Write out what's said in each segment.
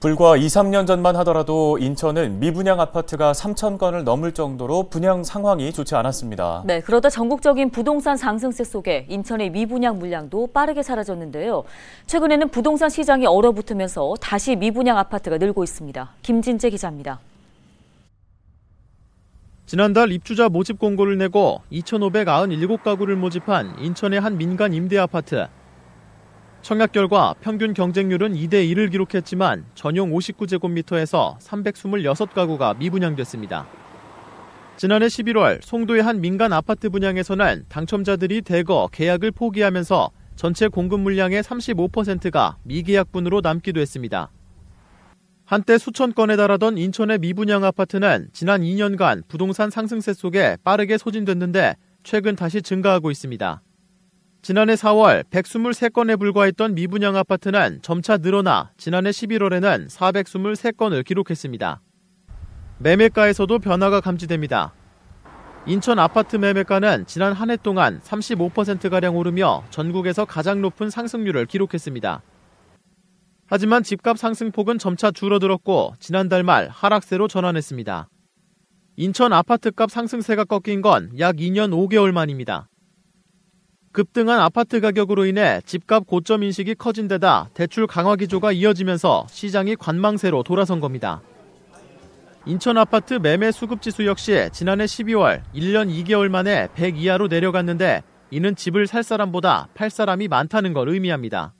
불과 2, 3년 전만 하더라도 인천은 미분양 아파트가 3,000건을 넘을 정도로 분양 상황이 좋지 않았습니다. 네, 그러다 전국적인 부동산 상승세 속에 인천의 미분양 물량도 빠르게 사라졌는데요. 최근에는 부동산 시장이 얼어붙으면서 다시 미분양 아파트가 늘고 있습니다. 김진재 기자입니다. 지난달 입주자 모집 공고를 내고 2,597가구를 모집한 인천의 한 민간 임대 아파트. 청약 결과 평균 경쟁률은 2대 1을 기록했지만 전용 59제곱미터에서 326가구가 미분양됐습니다. 지난해 11월 송도의 한 민간 아파트 분양에서는 당첨자들이 대거 계약을 포기하면서 전체 공급 물량의 35%가 미계약분으로 남기도 했습니다. 한때 수천 건에 달하던 인천의 미분양 아파트는 지난 2년간 부동산 상승세 속에 빠르게 소진됐는데 최근 다시 증가하고 있습니다. 지난해 4월 123건에 불과했던 미분양 아파트는 점차 늘어나 지난해 11월에는 423건을 기록했습니다. 매매가에서도 변화가 감지됩니다. 인천 아파트 매매가는 지난 한 해 동안 35%가량 오르며 전국에서 가장 높은 상승률을 기록했습니다. 하지만 집값 상승폭은 점차 줄어들었고 지난달 말 하락세로 전환했습니다. 인천 아파트값 상승세가 꺾인 건 약 2년 5개월 만입니다. 급등한 아파트 가격으로 인해 집값 고점 인식이 커진 데다 대출 강화 기조가 이어지면서 시장이 관망세로 돌아선 겁니다. 인천 아파트 매매 수급 지수 역시 지난해 12월 1년 2개월 만에 100 이하로 내려갔는데 이는 집을 살 사람보다 팔 사람이 많다는 걸 의미합니다.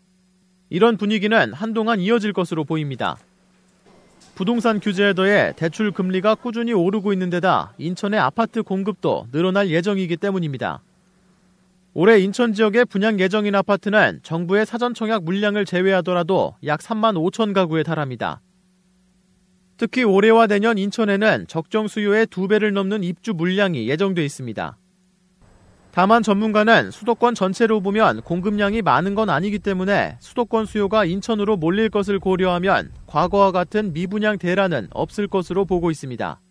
이런 분위기는 한동안 이어질 것으로 보입니다. 부동산 규제에 더해 대출 금리가 꾸준히 오르고 있는 데다 인천의 아파트 공급도 늘어날 예정이기 때문입니다. 올해 인천 지역의 분양 예정인 아파트는 정부의 사전 청약 물량을 제외하더라도 약 3만 5천 가구에 달합니다. 특히 올해와 내년 인천에는 적정 수요의 2배를 넘는 입주 물량이 예정돼 있습니다. 다만 전문가는 수도권 전체로 보면 공급량이 많은 건 아니기 때문에 수도권 수요가 인천으로 몰릴 것을 고려하면 과거와 같은 미분양 대란은 없을 것으로 보고 있습니다.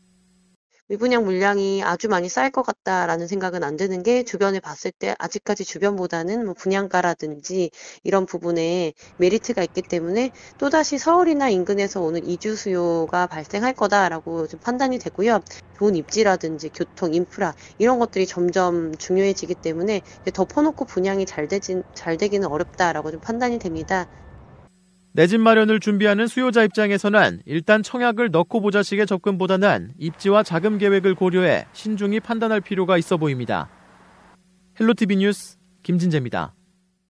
미분양 물량이 아주 많이 쌓일 것 같다라는 생각은 안 드는 게 주변에 봤을 때 아직까지 주변보다는 분양가라든지 이런 부분에 메리트가 있기 때문에 또다시 서울이나 인근에서 오는 이주 수요가 발생할 거다라고 좀 판단이 되고요. 좋은 입지라든지 교통, 인프라 이런 것들이 점점 중요해지기 때문에 덮어놓고 분양이 잘 되기는 어렵다라고 좀 판단이 됩니다. 내 집 마련을 준비하는 수요자 입장에서는 일단 청약을 넣고 보자식의 접근보다는 입지와 자금 계획을 고려해 신중히 판단할 필요가 있어 보입니다. 헬로티비 뉴스 김진재입니다.